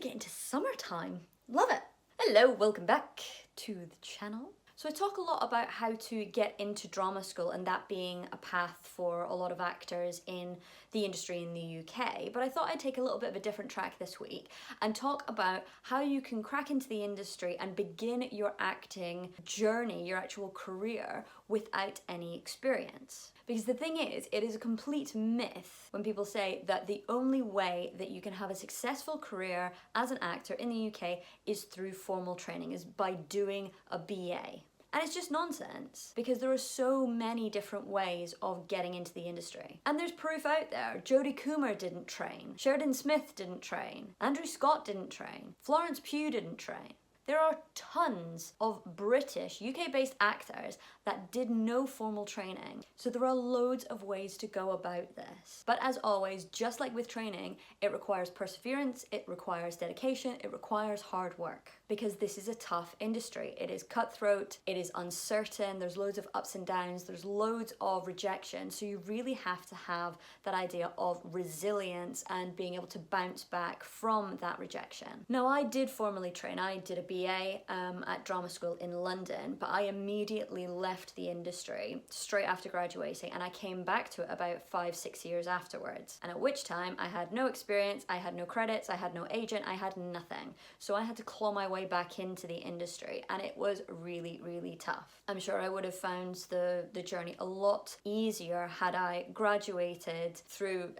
get into summertime. Love it. Hello, welcome back to the channel. So I talk a lot about how to get into drama school and that being a path for a lot of actors in the industry in the UK, but I thought I'd take a little bit of a different track this week and talk about how you can crack into the industry and begin your acting journey, your actual career, without any experience. Because the thing is, it is a complete myth when people say that the only way that you can have a successful career as an actor in the UK is through formal training, is by doing a BA. And it's just nonsense, because there are so many different ways of getting into the industry. And there's proof out there. Jodie Comer didn't train. Sheridan Smith didn't train. Andrew Scott didn't train. Florence Pugh didn't train. There are tons of British, UK-based actors that did no formal training. So there are loads of ways to go about this. But as always, just like with training, it requires perseverance, it requires dedication, it requires hard work. Because this is a tough industry. It is cutthroat, it is uncertain, there's loads of ups and downs, there's loads of rejection. So you really have to have that idea of resilience and being able to bounce back from that rejection. Now, I did formally train. I did a BA at drama school in London, but I immediately left the industry straight after graduating, and I came back to it about 5-6 years afterwards. And at which time I had no experience, I had no credits, I had no agent, I had nothing. So I had to claw my way back into the industry, and it was really, really tough. I'm sure I would have found the journey a lot easier had I graduated through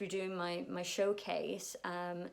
doing my showcase,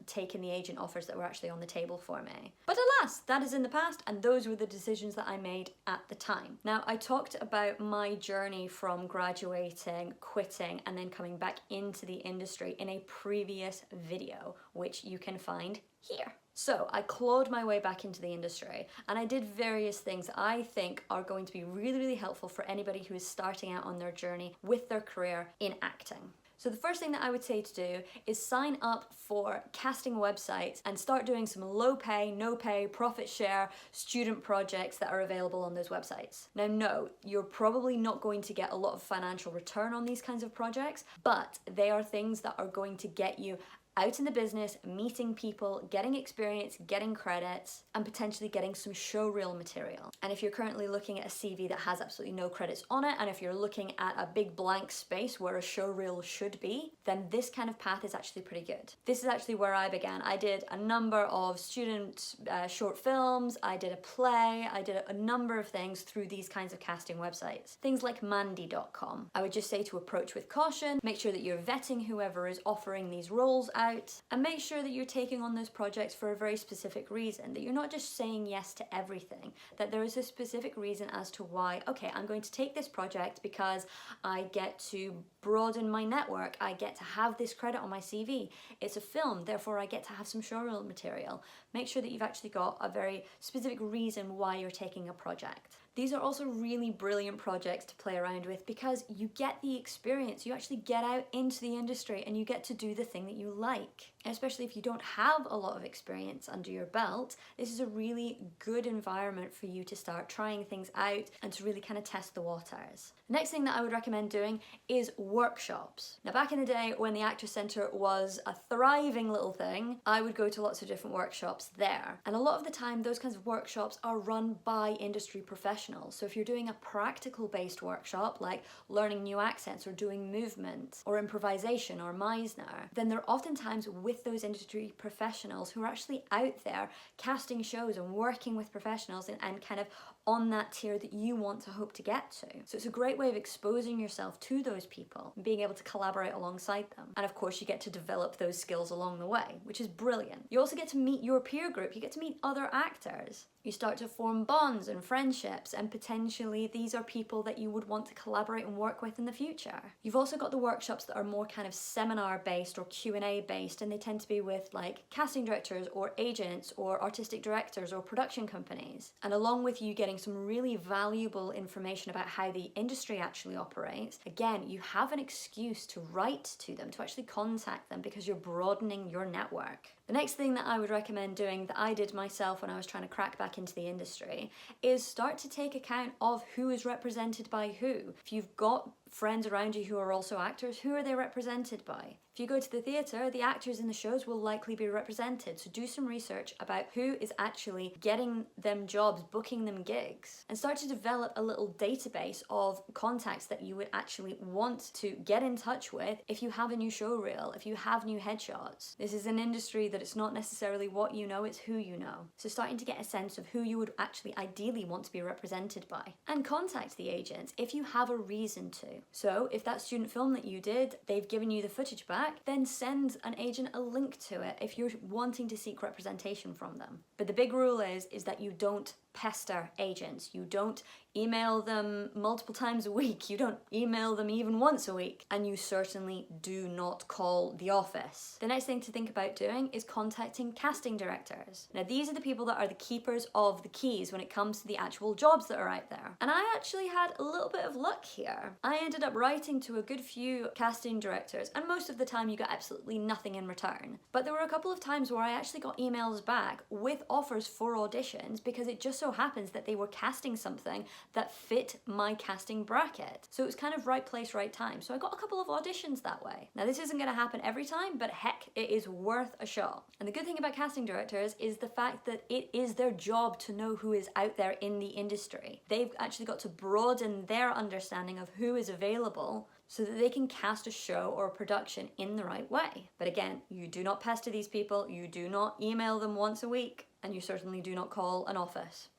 taking the agent offers that were actually on the table for me. But alas, that is in the past, and those were the decisions that I made at the time. Now, I talked about my journey from graduating, quitting, and then coming back into the industry in a previous video, which you can find here. So I clawed my way back into the industry, and I did various things that I think are going to be really, really helpful for anybody who is starting out on their journey with their career in acting. So the first thing that I would say to do is sign up for casting websites and start doing some low pay, no pay, profit share student projects that are available on those websites. Now, no, you're probably not going to get a lot of financial return on these kinds of projects, but they are things that are going to get you out in the business, meeting people, getting experience, getting credits, and potentially getting some showreel material. And if you're currently looking at a CV that has absolutely no credits on it, and if you're looking at a big blank space where a showreel should be, then this kind of path is actually pretty good. This is actually where I began. I did a number of student short films, I did a play, I did a number of things through these kinds of casting websites. Things like Mandy.com. I would just say to approach with caution, make sure that you're vetting whoever is offering these roles out, and make sure that you're taking on those projects for a very specific reason, that you're not just saying yes to everything, that there is a specific reason as to why, okay, I'm going to take this project because I get to broaden my network, I get to have this credit on my CV, it's a film, therefore I get to have some showreel material. Make sure that you've actually got a very specific reason why you're taking a project. These are also really brilliant projects to play around with because you get the experience, you actually get out into the industry and you get to do the thing that you like. Especially if you don't have a lot of experience under your belt, this is a really good environment for you to start trying things out and to really kind of test the waters. The next thing that I would recommend doing is workshops. Now, back in the day when the Actors Centre was a thriving little thing, I would go to lots of different workshops there. And a lot of the time, those kinds of workshops are run by industry professionals. So if you're doing a practical based workshop, like learning new accents or doing movement or improvisation or Meisner, then they're oftentimes with those industry professionals who are actually out there casting shows and working with professionals and kind of on that tier that you want to hope to get to. So it's a great way of exposing yourself to those people and being able to collaborate alongside them. And of course, you get to develop those skills along the way, which is brilliant. You also get to meet your peer group. You get to meet other actors. You start to form bonds and friendships, and potentially these are people that you would want to collaborate and work with in the future. You've also got the workshops that are more kind of seminar based or Q&A based, and they tend to be with like casting directors or agents or artistic directors or production companies. And along with you getting some really valuable information about how the industry actually operates, again, you have an excuse to write to them, to actually contact them, because you're broadening your network. The next thing that I would recommend doing, that I did myself when I was trying to crack back into the industry, is start to take account of who is represented by who. If you've got friends around you who are also actors, who are they represented by? If If you go to the theatre, the actors in the shows will likely be represented. So do some research about who is actually getting them jobs, booking them gigs, and start to develop a little database of contacts that you would actually want to get in touch with if you have a new show reel, if you have new headshots. This is an industry that it's not necessarily what you know, it's who you know. So starting to get a sense of who you would actually ideally want to be represented by. And contact the agents if you have a reason to. So if that student film that you did, they've given you the footage back, then send an agent a link to it if you're wanting to seek representation from them. But the big rule is that you don't pester agents. You don't email them multiple times a week. You don't email them even once a week. And you certainly do not call the office. The next thing to think about doing is contacting casting directors. Now, these are the people that are the keepers of the keys when it comes to the actual jobs that are out there. And I actually had a little bit of luck here. I ended up writing to a good few casting directors, and most of the time you got absolutely nothing in return. But there were a couple of times where I actually got emails back with offers for auditions because it just so happens that they were casting something that fit my casting bracket. So it was kind of right place, right time. So I got a couple of auditions that way. Now, this isn't going to happen every time, but heck, it is worth a shot. And the good thing about casting directors is the fact that it is their job to know who is out there in the industry. They've actually got to broaden their understanding of who is available so that they can cast a show or a production in the right way. But again, you do not pester these people, you do not email them once a week, and you certainly do not call an office.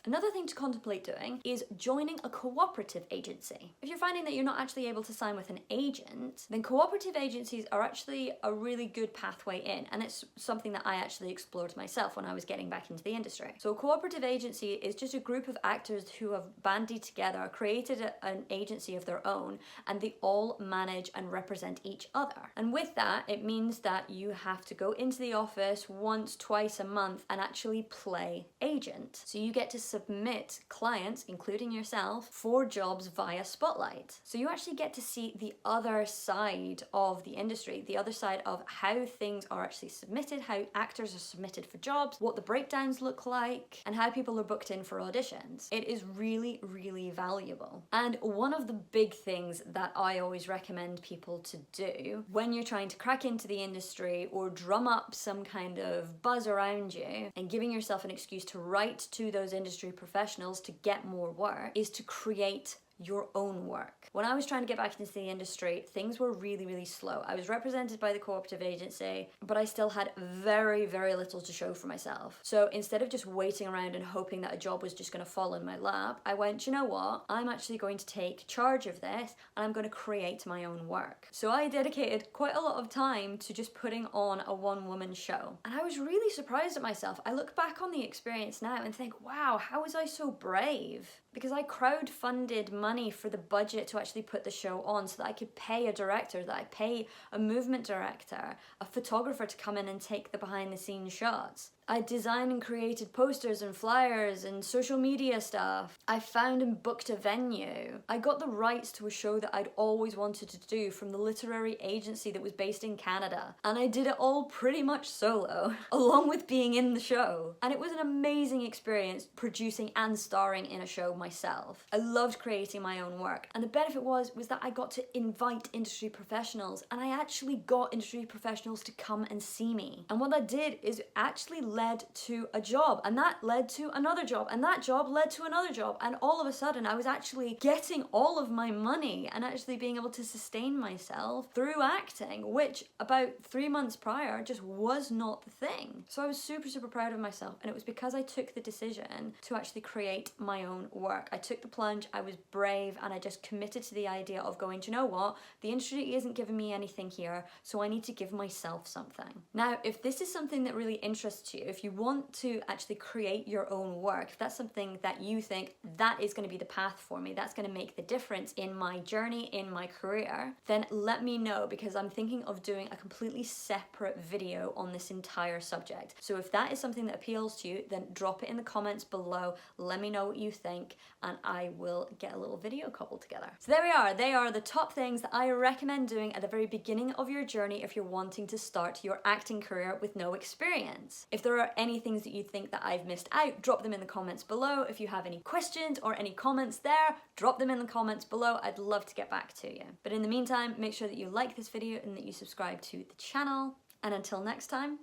Another thing to contemplate doing is joining a cooperative agency. If you're finding that you're not actually able to sign with an agent, then cooperative agencies are actually a really good pathway in, and it's something that I actually explored myself when I was getting back into the industry. So a cooperative agency is just a group of actors who have bandied together, created an agency of their own, and they all manage and represent each other. And with that, it means that you have to go into the office once, twice a month and actually play agent. So you get to submit clients, including yourself, for jobs via Spotlight. So you actually get to see the other side of the industry, the other side of how things are actually submitted, how actors are submitted for jobs, what the breakdowns look like, and how people are booked in for auditions. It is really, really valuable. And one of the big things that I always recommend people to do when you're trying to crack into the industry or drum up some kind of buzz around you and giving yourself an excuse to write to those industry professionals to get more work is to create your own work. When I was trying to get back into the industry, things were really, really slow. I was represented by the cooperative agency, but I still had very, very little to show for myself. So instead of just waiting around and hoping that a job was just going to fall in my lap, I went, you know what? I'm actually going to take charge of this and I'm going to create my own work. So I dedicated quite a lot of time to just putting on a one-woman show. And I was really surprised at myself. I look back on the experience now and think, wow, how was I so brave? Because I crowdfunded money for the budget to actually put the show on so that I could pay a director, that I pay a movement director, a photographer to come in and take the behind the scenes shots. I designed and created posters and flyers and social media stuff. I found and booked a venue. I got the rights to a show that I'd always wanted to do from the literary agency that was based in Canada. And I did it all pretty much solo, along with being in the show. And it was an amazing experience producing and starring in a show myself. I loved creating my own work. And the benefit was that I got to invite industry professionals, and I actually got industry professionals to come and see me. And what that did is actually led to a job, and that led to another job, and that job led to another job, and all of a sudden I was actually getting all of my money and actually being able to sustain myself through acting, which about 3 months prior just was not the thing. So I was super, super proud of myself, and it was because I took the decision to actually create my own work. I took the plunge, I was brave, and I just committed to the idea of going, do you know what? The industry isn't giving me anything here, so I need to give myself something. Now, if this is something that really interests you, if you want to actually create your own work, if that's something that you think that is going to be the path for me, that's going to make the difference in my journey, in my career, then let me know, because I'm thinking of doing a completely separate video on this entire subject. So if that is something that appeals to you, then drop it in the comments below, let me know what you think, and I will get a little video cobbled together. So there we are. They are the top things that I recommend doing at the very beginning of your journey if you're wanting to start your acting career with no experience. If there there are any things that you think that I've missed out, drop them in the comments below. If you have any questions or any comments there, drop them in the comments below. I'd love to get back to you. But in the meantime, make sure that you like this video and that you subscribe to the channel. And until next time,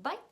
bye.